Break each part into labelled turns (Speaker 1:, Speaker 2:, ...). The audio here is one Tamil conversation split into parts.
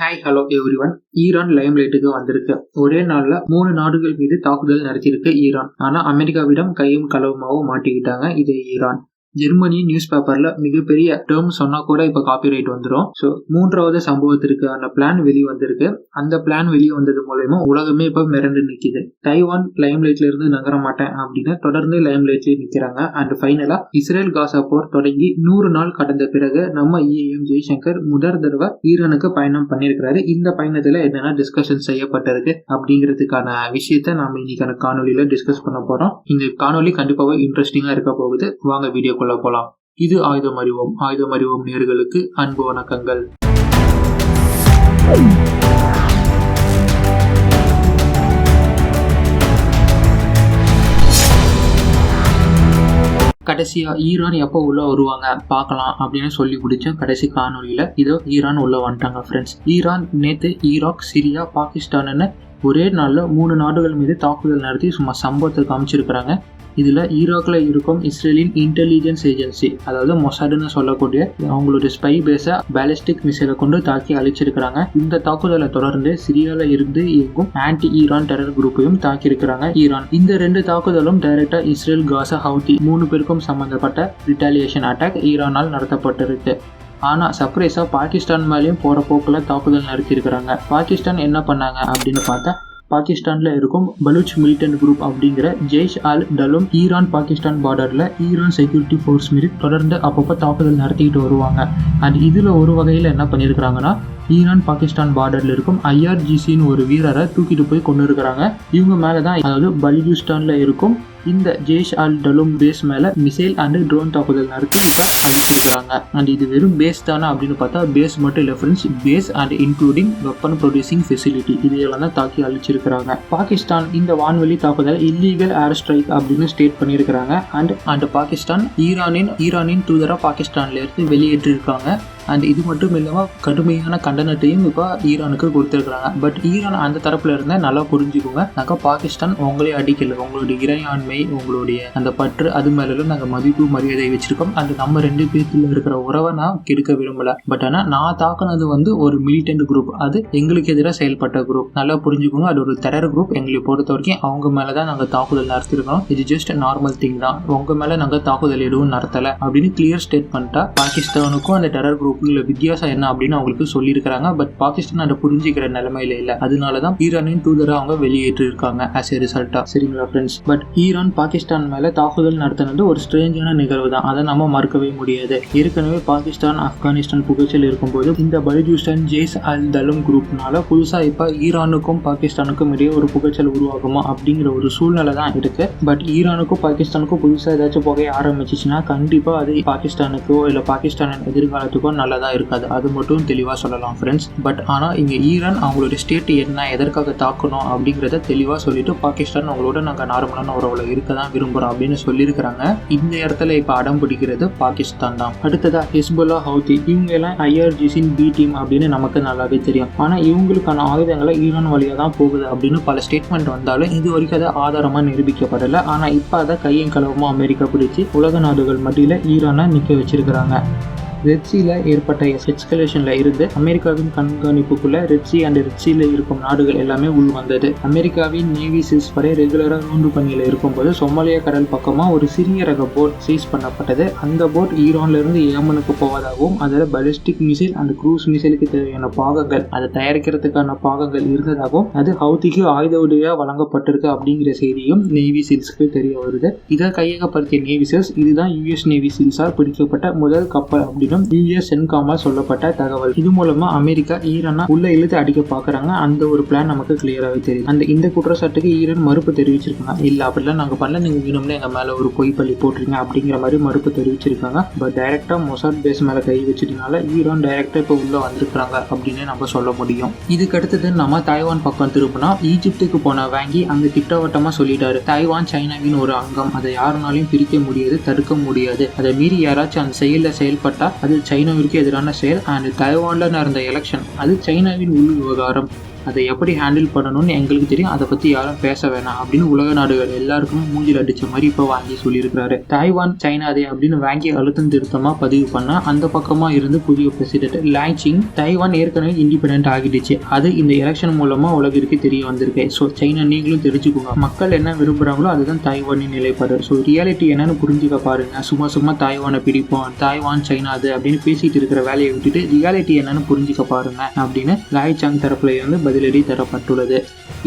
Speaker 1: Hi hello everyone. ஈரான் லைம்லைட்டுக்கு வந்திருக்கு. ஒரே நாள்ல 3 நாடுகள் மீது தாக்குதல் நடத்தியிருக்கு ஈரான். ஆனா அமெரிக்காவிடம் கையும் களவுமாவும் மாட்டிக்கிட்டாங்க இதே ஈரான். ஜெர்மனி நியூஸ் பேப்பர்ல மிகப்பெரிய டேர்ம் சொன்னா கூட இப்ப காப்பிரைட் வந்துடும். ஸோ 3வது சம்பவத்திற்கான பிளான் வெளியே வந்திருக்கு. அந்த பிளான் வெளியே வந்தது மூலமா உலகமே இப்ப மிரண்டு நிக்குது. தைவான் லைம்லைட்ல இருந்து நகர மாட்டேன் அப்படின்னு தொடர்ந்து லைம்லைட்ல நிக்கிறாங்க. அண்ட் ஃபைனலா இஸ்ரேல் காசா போர் தொடங்கி 100 நாள் கடந்த பிறகு நம்ம EAM ஜெய்சங்கர் முதல் தடவை ஈரானுக்கு பயணம் பண்ணியிருக்கிறாரு. இந்த பயணத்துல என்னென்ன டிஸ்கஷன் செய்யப்பட்டிருக்கு அப்படிங்கிறதுக்கான விஷயத்த நாம இன்னைக்கான காணொலியில டிஸ்கஸ் பண்ண போறோம். இந்த காணொலி கண்டிப்பாக இன்ட்ரெஸ்டிங்கா இருக்க போகுது. வாங்க வீடியோ போலாம். இது ஆயுதம் அறிவோம் நேயர்களுக்கு அன்பு வணக்கங்கள். கடைசியா ஈரான் எப்போ உள்ள வருவாங்க பார்க்கலாம் அப்படின்னு சொல்லி முடிச்ச கடைசி காணொலியில இதோ ஈரான் உள்ள வந்துட்டாங்க ஃப்ரெண்ட்ஸ். ஈரான் நேத்து ஈராக், சிரியா, பாகிஸ்தான்னு ஒரே நாள்ல 3 நாடுகள் மீது தாக்குதல் நடத்தி சும்மா சம்பவத்தை காமிச்சிருக்கிறாங்க. இதுல ஈராக்ல இருக்கும் இஸ்ரேலின் இன்டெலிஜென்ஸ் ஏஜென்சி, அதாவது மொசாடுன்னு சொல்லக்கூடிய அவங்களுடைய ஸ்பை பேஸை பாலிஸ்டிக் மிசைலை கொண்டு தாக்கி அழிச்சிருக்கிறாங்க. இந்த தாக்குதலை தொடர்ந்து சிரியால இருந்து இயங்கும் ஆன்டி ஈரான் டெரர் குரூப்பையும் தாக்கி இருக்கிறாங்க ஈரான். இந்த 2 தாக்குதலும் டைரக்டா இஸ்ரேல், காசா, ஹவுதி 3 பேருக்கும் சம்பந்தப்பட்ட ரிட்டாலியேஷன் அட்டாக் ஈரானால் நடத்தப்பட்டிருக்கு. ஆனா சர்ப்ரைஸா பாகிஸ்தான் மேலேயும் போற போக்குல தாக்குதல் நடத்தியிருக்கிறாங்க. பாகிஸ்தான் என்ன பண்ணாங்க அப்படின்னு பார்த்தா, பாகிஸ்தான்ல இருக்கும் பலூச் மிலிட்டன்ட் குரூப் அப்படிங்கிற ஜெய்ஷ் அல் டலும் ஈரான் பாகிஸ்தான் பார்டர்ல ஈரான் செக்யூரிட்டி ஃபோர்ஸ் மீது தொடர்ந்து அப்பப்போ தாக்குதல் நடத்திக்கிட்டு வருவாங்க. அண்ட் இதுல ஒரு வகையில என்ன பண்ணியிருக்கிறாங்கன்னா, ஈரான் பாகிஸ்தான் பார்டர்ல இருக்கும் IRGCன்னு ஒரு வீரரை தூக்கிட்டு போய் கொண்டு இருக்கிறாங்க. இவங்க மேலதான், அதாவது பலுச்சிஸ்தான்ல இருக்கும் இந்த ஜெய்ஷ் அல் டலும் பேஸ் மேல மிசைல் அண்ட் ட்ரோன் தாக்குதல் நடத்தி இப்ப அழிச்சிருக்கிறாங்க. அண்ட் இது வெறும் பேஸ் தானே அப்படின்னு பார்த்தா பேஸ் மட்டும் இல்ல friends, base and including weapon producing facility இதெல்லாம் தான் தாக்கி அழிச்சிருக்கிறாங்க. பாகிஸ்தான் இந்த வான்வெளி தாக்குதல் இல்லீகல் ஏர் ஸ்ட்ரைக் அப்படின்னு ஸ்டேட் பண்ணியிருக்கிறாங்க. அண்ட் பாகிஸ்தான் ஈரானின் தூதரா பாகிஸ்தான்ல இருந்து வெளியேற்றிருக்காங்க. அண்ட் இது மட்டும் இல்லாமல் கடுமையான கண்டனத்தையும் இப்போ ஈரானுக்கு கொடுத்துருக்குறாங்க. பட் ஈரான் அந்த தரப்புல இருந்தால் நல்லா புரிஞ்சுக்கோங்க, நாங்கள் பாகிஸ்தான் உங்களே அடிக்கல, உங்களுடைய இறையாண்மை, உங்களுடைய அந்த பற்று அது மேலும் நாங்கள் மதிப்பு மரியாதை வச்சிருக்கோம். அது நம்ம 2 பேர்த்துல இருக்கிற உறவை நான் கெடுக்க விரும்பல. பட் ஆனால் நான் தாக்குனது ஒரு மிலிட்டன்ட் குரூப், அது எங்களுக்கு எதிராக செயல்பட்ட குரூப். நல்லா புரிஞ்சுக்கோங்க, அது ஒரு டெரர் குரூப். எங்களை பொறுத்த வரைக்கும் அவங்க மேலதான் நாங்கள் தாக்குதல் நடத்திருக்கோம். இது ஜஸ்ட் நார்மல் திங் தான், உங்க மேல நாங்கள் தாக்குதல் எதுவும் நடத்தல அப்படின்னு கிளியர் ஸ்டேட் பண்ணிட்டா பாகிஸ்தானுக்கும் அந்த டெரர் குரூப் வித்தியாசம் என்ன அப்படின்னு அவங்களுக்கு சொல்லியிருக்கிறாங்க. பட் பாகிஸ்தான் அதை புரிஞ்சுக்கிற நிலைமையில இல்ல. அதனாலதான் ஈரானின் தூதரை அவங்க வெளியேற்றி இருக்காங்க ஆஸ் எ ரிசல்ட்டா. சரிங்களா ஃப்ரெண்ட்ஸ்? பட் ஈரான் பாகிஸ்தான் மேல தாக்குதல் நடத்தினது ஒரு ஸ்ட்ரேஞ்சான நிகழ்வு தான், அதை நம்ம மறுக்கவே முடியாது. ஏற்கனவே பாகிஸ்தான், ஆப்கானிஸ்தான் புகைச்சல் இருக்கும்போது இந்த பலுச்சிஸ்தான் ஜெய்ஷ் அல் டலும் குரூப்னால புதுசா இப்ப ஈரானுக்கும் பாகிஸ்தானுக்கும் இடையே ஒரு புகைச்சல் உருவாகுமா அப்படிங்கிற ஒரு சூழ்நிலை தான் இருக்கு. பட் ஈரானுக்கும் பாகிஸ்தானுக்கும் புதுசா ஏதாச்சும் புகைய ஆரம்பிச்சிச்சுன்னா கண்டிப்பா அது பாகிஸ்தானுக்கோ இல்ல பாகிஸ்தானின் எதிர்காலத்துக்கோ நல்லதா இருக்காது. அது மட்டும் தெளிவா சொல்லலாம் ஃப்ரெண்ட்ஸ். பட் ஆனா இங்க ஈரான் அவங்களோட ஸ்டேட் என்ன, எதற்காக தாக்கணும் அப்படிங்கறத தெளிவா சொல்லிட்டு பாகிஸ்தான் அவங்களோட நாங்க நார்மலான உறவுல இருக்கதான் விரும்புறோம் அப்படின்னு சொல்லியிருக்கிறாங்க. இந்த இடத்துல இப்ப அடம் பிடிக்கிறது பாகிஸ்தான் தான். அடுத்ததா ஹிஸ்புல்லா, ஹவுதி இவங்க எல்லாம் IRGCன் B டீம் அப்படின்னு நமக்கு நல்லாவே தெரியும். ஆனா இவங்களுக்கான ஆயுதங்களை ஈரான் வழியா தான் போகுது அப்படின்னு பல ஸ்டேட்மெண்ட் வந்தாலும் இது வரைக்கும் அதை ஆதாரமா நிரூபிக்கப்படல. ஆனா இப்ப அதை கையும் களவுமா அமெரிக்கா பிடிச்சி உலக நாடுகள் மத்தியில ஈரானை நிக்க வச்சிருக்கிறாங்க. ரெட்சியில் ஏற்பட்ட எஸ்கலேஷன்ல இருந்து அமெரிக்காவின் கண்காணிப்புக்குள்ள ரெட்சி அண்ட் ரெட்சியில் இருக்கும் நாடுகள் எல்லாமே உள் வந்தது. அமெரிக்காவின் நேவி சீஸ் படை ரெகுலரா ரோந்து பணியில இருக்கும்போது சொமாலியா கடல் பக்கமா ஒரு சிறிய ரக போட் சீஸ் பண்ணப்பட்டது. அந்த போட் ஈரான்ல இருந்து ஏமனுக்கு போவதாகவும் அதில் பாலிஸ்டிக் மிசைல் அண்ட் க்ரூஸ் மிசைலுக்கு தேவையான பாகங்கள், அதை தயாரிக்கிறதுக்கான பாகங்கள் இருந்ததாகவும் அது ஹவுதிக்கு ஆயுத உதவியா வழங்கப்பட்டிருக்கு அப்படிங்கிற செய்தியும் நேவி சீல்ஸ்க்கு தெரிய வருது. இதை கையகப்படுத்திய நேவி சீல்ஸ் இதுதான் US நேவி சீல்ஸால் பிடிக்கப்பட்ட முதல் கப்பல் அப்படின்னு USCENTCOM சொல்லப்பட்ட தகவல். இது மூலமா அமெரிக்கா ஈரானை உள்ள இழுத்து அடிக்க பாக்குறாங்க. அந்த ஒரு பிளான் நமக்கு கிளியராகவே தெரியும். இந்த குற்றச்சாட்டுக்கு ஈரான் மறுப்பு தெரிவிச்சிருக்காங்க. இல்ல அப்படிலாம் நாங்க பண்ணல, நீங்க வேணும்னு எங்க மேல ஒரு பொய் பள்ளி போட்டுருங்க அப்படிங்கிற மாதிரி மறுப்பு தெரிவிச்சிருக்காங்க. பட் டைரக்டா மொசாட் பேஸ் மேல கை வச்சதுனால ஈரான் டைரக்டா இப்ப உள்ள வந்திருக்காங்க அப்படின்னு நம்ம சொல்ல முடியும். இதுக்கு அடுத்தது நம்ம தைவான் பக்கம் திரும்பினா, ஈஜிப்துக்கு போன வாங்கி அங்க திட்டவட்டமா சொல்லிட்டாரு, தைவான் சைனாவின் ஒரு அங்கம், அதை யாருனாலையும் பிரிக்க முடியாது, தடுக்க முடியாது. அதை மீறி யாராச்சும் அந்த செயல செயல்பட்டா அது சைனாவிற்கு எதிரான செயல். அண்ட் தைவான்ல நடந்த எலெக்ஷன் அது சைனாவின் உள் விவகாரம். அதை எப்படி ஹேண்டில் பண்ணணும்னு எங்களுக்கு தெரியும், அதை பற்றி யாரும் பேச வேணாம் அப்படின்னு உலக நாடுகள் எல்லாருக்குமே மூஞ்சில் அடித்த மாதிரி இப்போ வாங்கி சொல்லியிருக்கிறாரு. தைவான் சைனாதே அப்படின்னு வாங்கி அழுத்தம் திருத்தமாக பதிவு பண்ண அந்த பக்கமாக இருந்து புதிய பிரசிடென்ட் லாய்சிங் தைவான் ஏற்கனவே இண்டிபெண்டன்ட் ஆகிடுச்சு, அது இந்த எலெக்ஷன் மூலமாக உலகிற்கு தெரிய வந்திருக்கு. ஸோ சைனா நீங்களும் தெரிஞ்சுக்கோங்க, மக்கள் என்ன விரும்புகிறாங்களோ அதுதான் தைவானின் நிலைப்பாடு. ஸோ ரியாலிட்டி என்னன்னு புரிஞ்சுக்க பாருங்க. சும்மா தைவானை பிடிப்போம், தைவான் சைனாது அப்படின்னு பேசிட்டு இருக்கிற வேலையை விட்டுட்டு ரியாலிட்டி என்னன்னு புரிஞ்சுக்க பாருங்க அப்படின்னு லாய்சாங் தரப்புல இருந்து பதிலடி தரப்பட்டுள்ளது.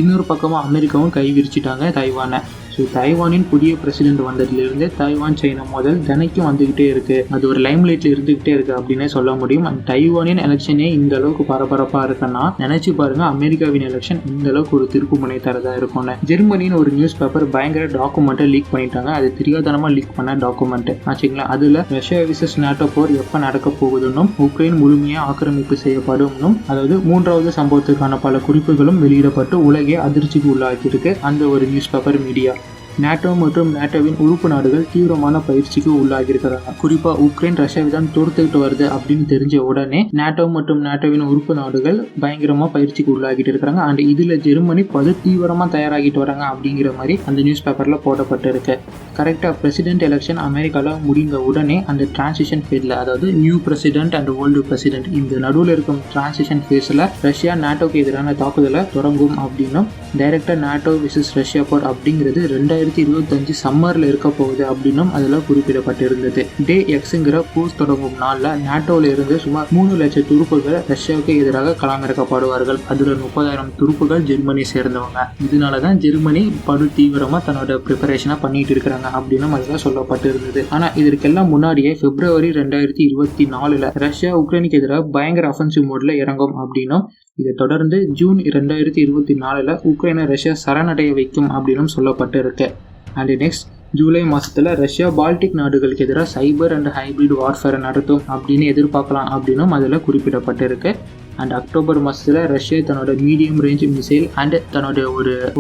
Speaker 1: இன்னொரு பக்கமாக அமெரிக்காவும் கை விரிச்சிட்டாங்க தைவானை. ஸோ தைவானின் புதிய பிரசிடென்ட் வந்ததுலேருந்து தைவான் சைனா மோதல் தினைக்கும் வந்துக்கிட்டே இருக்கு, அது ஒரு லைம் லைட்ல இருந்துகிட்டே இருக்கு அப்படின்னே சொல்ல முடியும். அண்ட் தைவானின் எலெக்ஷனே இந்த அளவுக்கு பரபரப்பாக இருக்குன்னா நினைச்சு பாருங்க அமெரிக்காவின் எலெக்ஷன் இந்த அளவுக்கு ஒரு திருப்பு முனை தரதா இருக்கும்னு. ஜெர்மனின்னு ஒரு நியூஸ் பேப்பர் பயங்கர டாக்குமெண்ட்டை லீக் பண்ணிட்டாங்க. அது தெரியாதனமா லீக் பண்ண டாக்குமெண்ட் ஆச்சுங்களா. அதுல ரஷ்யா விசஸ் நாட்டோ போர் எப்போ நடக்க போகுதுன்னும் உக்ரைன் முழுமையாக ஆக்கிரமிப்பு செய்யப்படும், அதாவது 3வது சம்பவத்துக்கான பல குறிப்புகளும் வெளியிடப்பட்டு உலகே அதிர்ச்சிக்கு உள்ளாகியிருக்கு அந்த ஒரு நியூஸ் பேப்பர் மீடியா. நாட்டோ மற்றும் நாட்டோவின் உறுப்பு நாடுகள் தீவிரமான பயிற்சிக்கு உள்ளாகியிருக்கிறாங்க. குறிப்பாக உக்ரைன் ரஷ்யாவை தான் தோர்த்துக்கிட்டு வருது அப்படின்னு தெரிஞ்ச உடனே நாட்டோ மற்றும் நாட்டோவின் உறுப்பு நாடுகள் பயங்கரமாக பயிற்சிக்கு உள்ளாகிட்டு இருக்கிறாங்க. அண்ட் இதில் ஜெர்மனி தீவிரமாக தயாராகிட்டு வராங்க அப்படிங்கிற மாதிரி அந்த நியூஸ் பேப்பரில் போடப்பட்டிருக்கு. கரெக்டாக பிரசிடென்ட் எலெக்ஷன் அமெரிக்காவில் முடிந்த உடனே அந்த டிரான்சிஷன் ஃபேஸில், அதாவது new president and old president, இந்த நடுவில் இருக்கும் டிரான்சிஷன் ஃபேஸில் ரஷ்யா நாட்டோக்கு எதிரான தாக்குதலை தொடங்கும் அப்படின்னும் டைரக்டாக நாட்டோ விசஸ் ரஷ்யா போர் அப்படிங்கிறது 2025 சம்மரில் இருக்க போகுது அப்படின்னும் அதில் குறிப்பிடப்பட்டிருந்தது. டே எக்ஸுங்கிற போர் தொடங்கும் நாளில் நாட்டோவில் இருந்து சுமார் 3 லட்சம் துருப்புகள் ரஷ்யாவுக்கு எதிராக களமிறக்கப்படுவார்கள். அதில் 30,000 துருப்புகள் ஜெர்மனி சேர்ந்தவங்க. இதனால தான் ஜெர்மனி படு தீவிரமாக தன்னோட ப்ரிப்பரேஷனாக பண்ணிட்டு இருக்கிறாங்க அப்படின்னு அதில் சொல்லப்பட்டிருந்தது. ஆனால் இதற்கெல்லாம் முன்னாடியே பிப்ரவரி 2024 ரஷ்யா உக்ரைனுக்கு எதிராக பயங்கர அஃபென்சிவ் மோட்ல இறங்கும் அப்படின்னும் இதை தொடர்ந்து ஜூன் 2024 உக்ரைனை ரஷ்யா சரணடைய வைக்கும் அப்படின்னு சொல்லப்பட்டு இருக்கு. அண்ட் நெக்ஸ்ட் ஜூலை மாதத்தில் ரஷ்யா பால்டிக் நாடுகளுக்கு எதிராக சைபர் அண்ட் ஹைபிரிட் வார்ஃபேரை நடத்தும் அப்படின்னு எதிர்பார்க்கலாம் அப்படின்னும் அதில் குறிப்பிடப்பட்டிருக்கு. அண்ட் அக்டோபர் மாதத்தில் ரஷ்யா தன்னோட மீடியம் ரேஞ்ச் மிசைல் அண்ட் தன்னோட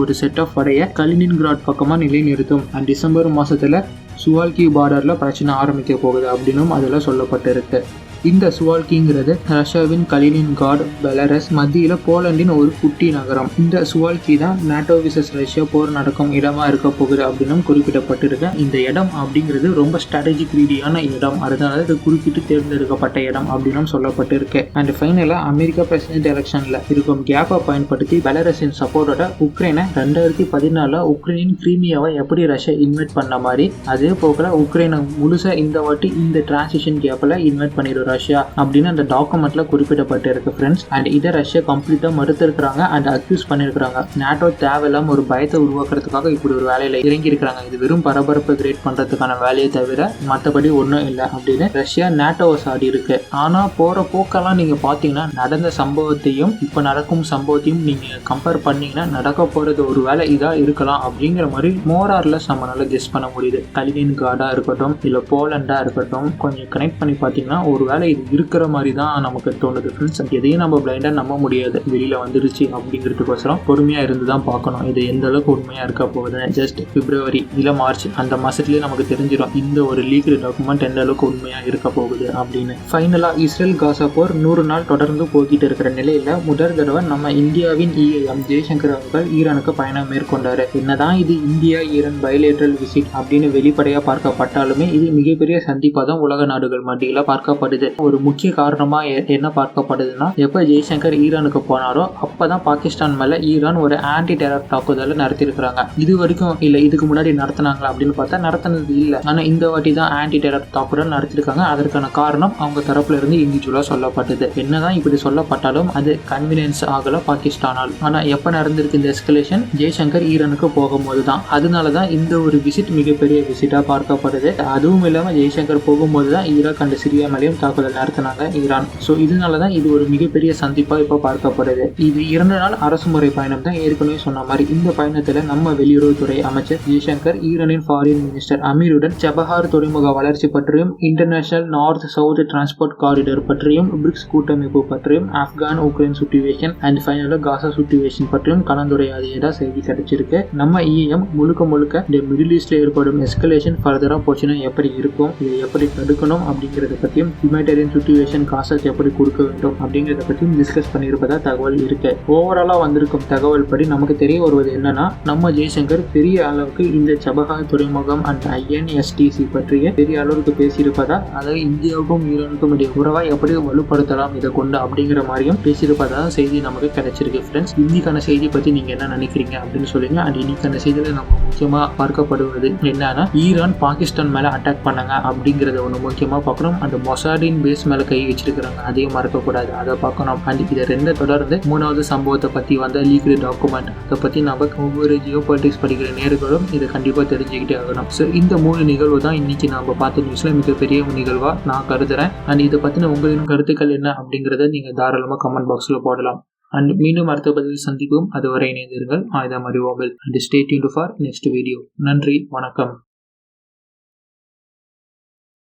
Speaker 1: ஒரு செட் ஆஃப் படையை கலினின்கிராட் பக்கமாக நிலைநிறுத்தும். அண்ட் டிசம்பர் மாதத்தில் சுவால்கி பார்டரில் பிரச்சனை ஆரம்பிக்க போகுது அப்படின்னும் அதில் சொல்லப்பட்டிருக்கு. இந்த சுவால்கிங்கிறது ரஷ்யாவின் கலினின்கிராட் பெலாரஸ் மத்தியில் போலண்டின் ஒரு குட்டி நகரம். இந்த சுவால்கி தான் நாட்டோ விசஸ் ரஷ்யா போர் நடக்கும் இடமா இருக்க போகுது அப்படின்னும் குறிப்பிடப்பட்டிருக்கு. இந்த இடம் அப்படிங்கிறது ரொம்ப ஸ்ட்ராட்டஜிக் ரீதியான இடம், அதனால இது குறிப்பிட்டு தேர்ந்தெடுக்கப்பட்ட இடம் அப்படின்னும் சொல்லப்பட்டிருக்கு. அண்ட் ஃபைனலாக அமெரிக்கா பிரசிடென்ட் எலெக்ஷனில் இருக்கும் கேப்பை பயன்படுத்தி பெலாரஸின் சப்போர்ட்டோட உக்ரைனை 2014 உக்ரைனின் கிரீமியாவை எப்படி ரஷ்யா இன்வைட் பண்ண மாதிரி அதே போக்கில் உக்ரைனை முழுசாக இந்த வாட்டி இந்த டிரான்சிஷன் கேப்பில் இன்வைட் பண்ணிடுறாங்க ரஷ்யா அப்படின்னு அந்த டாக்குமெண்ட்ல குறிப்பிடப்பட்டிருக்கு ஃப்ரெண்ட்ஸ். அண்ட் இதை ரஷ்யா கம்ப்ளீட்டா மறுத்திருக்கிறாங்க அண்ட் அக்யூஸ் பண்ணிருக்காங்க. நாட்டோ தேவையில்லாம ஒரு பயத்தை உருவாக்குறதுக்காக இப்படி ஒரு வேலையில இறங்கி இருக்கிறாங்க, இது வெறும் பரபரப்பு கிரியேட் பண்றதுக்கான வேலையை தவிர மற்றபடி ஒன்றும் இல்லை அப்படின்னு ரஷ்யா நாட்டோவை சாடி இருக்கு. ஆனா போற போக்கெல்லாம் நீங்க பாத்தீங்கன்னா நடந்த சம்பவத்தையும் இப்ப நடக்கும் சம்பவத்தையும் நீங்க கம்பேர் பண்ணீங்கன்னா நடக்க போறது ஒரு வேலை இதா இருக்கலாம் அப்படிங்கிற மாதிரி மோரார்லெஸ் நம்மளால கெஸ் பண்ண முடியுது. கலினின்கிராடா இருக்கட்டும் இல்ல போலண்டா இருக்கட்டும், கொஞ்சம் கனெக்ட் பண்ணி பாத்தீங்கன்னா ஒரு வேலை இது இருக்கிற மாதிரி தான் நமக்கு தோணுது ஃப்ரெண்ட்ஸ். எதையும் நம்ம பிளைண்டா நம்ப முடியாது, வெளியில வந்துருச்சு அப்படிங்கிறதுக்கோசரம் பொறுமையா இருந்து தான் பார்க்கணும் இது எந்த அளவுக்கு உண்மையா இருக்க போகுது. ஜஸ்ட் பிப்ரவரி இல்ல மார்ச் அந்த மாசத்துலயே நமக்கு தெரிஞ்சிடும் இந்த ஒரு லீக்டு டாக்குமெண்ட் எந்த அளவுக்கு உண்மையா இருக்க போகுது அப்படின்னு. ஃபைனலா இஸ்ரேல் காசா போர் 100 நாள் தொடர்ந்து போக்கிட்டு இருக்கிற நிலையில முதல் தடவை நம்ம இந்தியாவின் EAM ஜெய்சங்கர் அவர்கள் ஈரானுக்கு பயணம் மேற்கொண்டாரு. என்னதான் இது இந்தியா ஈரான் பைலேட்ரல் விசிட் அப்படின்னு வெளிப்படையா பார்க்கப்பட்டாலுமே இது மிகப்பெரிய சந்திப்பா தான் உலக நாடுகள் மத்தியில பார்க்கப்படுது. ஒரு முக்கிய காரணமா என்ன பார்க்கப்படுதுன்னா, எப்ப ஜெய்சங்கர் ஈரானுக்கு போனாரோ அப்பதான் பாகிஸ்தான் மேல ஈரான் ஒரு ஆன்டி டெரர் தாக்குதலை நடத்திருக்கிறாங்க. இது வரைக்கும் இல்ல இதுக்கு முன்னாடி நடத்தினாங்களா அப்படின்னு பார்த்தா நடத்தினது இல்லை. ஆனா இந்த வாட்டி தான் ஆன்டி டெரர் தாக்குதல் நடத்திருக்காங்க. அதற்கான காரணம் அவங்க தரப்புல இருந்து இண்டிவிஜுவலா சொல்லப்பட்டது. என்னதான் இப்படி சொல்லப்பட்டாலும் அது கன்வீனியன்ஸ் ஆகல பாகிஸ்தானால். ஆனா எப்ப நடந்திருக்கு இந்த எஸ்கலேஷன், ஜெய்சங்கர் ஈரானுக்கு போகும்போது தான். அதனாலதான் இந்த ஒரு விசிட் மிகப்பெரிய விசிட்டா பார்க்கப்படுது. அதுவும் இல்லாம ஜெய்சங்கர் போகும்போது தான் ஈராக் அண்ட் சிரியா மேலேயும் தாக்குதல் நடத்தினாங்க ஈரான். ஸோ இதனால தான் இது ஒரு மிகப்பெரிய சந்திப்பா இப்போ பார்க்கப்படுது. இது 2 நாள் அரசுமுறை பயணம் தான். ஏற்கனவே சொன்ன மாதிரி இந்த பயணத்தில் நம்ம வெளியுறவுத்துறை அமைச்சர் ஜெய்சங்கர் ஈரானின் ஃபாரின் மினிஸ்டர் அமீருடன் சபஹார் துறைமுக வளர்ச்சி பற்றியும் international north south transport corridor பற்றியும் பிரிக்ஸ் கூட்டமைப்பு பற்றியும் ஆப்கான் உக்ரைன் சுச்சுவேஷன் அண்ட் ஃபைனலாக காசா சுச்சுவேஷன் பற்றியும் கலந்துரையாடியதா செய்தி கிடைச்சிருக்கு. நம்ம EAM முழுக்க இந்த மிடில் ஈஸ்ட்ல ஏற்படும் எஸ்கலேஷன் ஃபர்தரா போச்சுன்னா எப்படி இருக்கும், இதை எப்படி தடுக்கணும் அப்படிங்கிறத பற்றியும் ஹியூமனிடேரியன் சிச்சுவேஷன் காசாச்சு எப்படி கொடுக்க வேண்டும் அப்படிங்கிறத பற்றியும் டிஸ்கஸ் பண்ணியிருப்பதா தகவல் இருக்கு. ஓவராலா வந்திருக்கும் தகவல் படி நமக்கு தெரிய வருவது என்னன்னா, நம்ம ஜெய்சங்கர் பெரிய அளவுக்கு இந்த சபஹார் துறைமுகம் அண்ட் INSTC பற்றிய பெரிய அளவுக்கு பேசியிருப்பதா, அதாவது இந்தியாவுக்கும் ஈரானுக்கும் இடையே உறவை எப்படி வலுப்படுத்தலாம் இதை கொண்டு அப்படிங்கிற மாதிரியும் பேசியிருப்பதா செய்தி நமக்கு கிடைச்சிருக்கு ஃப்ரெண்ட்ஸ். இன்னைக்கான செய்தி பத்தி நீங்க என்ன நினைக்கிறீங்க அப்படின்னு சொல்லுங்க. அண்ட் இன்னைக்கான செய்தியில நம்ம முக்கியமா பார்க்கப்படுவது என்னன்னா, ஈரான் பாகிஸ்தான் மேல அட்டாக் பண்ணாங்க அப்படிங்கறத ஒண்ணு முக்கியமா பார்க்கணும். அந்த மொசாடின் பேஸ் மேல கை வச்சிருக்கிறாங்க, அதையும் மறக்கக்கூடாது, அதை பார்க்கணும். அண்ட் இதை ரெண்டு தொடர்ந்து மூணாவது சம்பவத்தை பத்தி வந்த லீக்டு டாக்குமெண்ட், அதை பத்தி நம்ம ஒவ்வொரு ஜியோ பாலிட்டிக்ஸ் படிக்கிற நேர்களும் இதை கண்டிப்பா தெரிஞ்சுக்கிட்டே ஆகணும். ஸோ இந்த 3 நிகழ்வு தான் இன்னைக்கு நம்ம பார்த்த நியூஸ்ல மிகப்பெரிய நிகழ்வா நான் கருதுறேன். அண்ட் இதை பத்தின உங்களின் கருத்துக்கள் என்ன அப்படிங்கறத நீங்க தாராளமா கமெண்ட் பாக்ஸ்ல போடலாம். அண்ட் மீண்டும் அடுத்த பதிவில் சந்திப்போம். அதுவரை இணைந்திருங்கள். ஆயுதம் அறிவோம். And stay tuned for next video. நன்றி, வணக்கம்.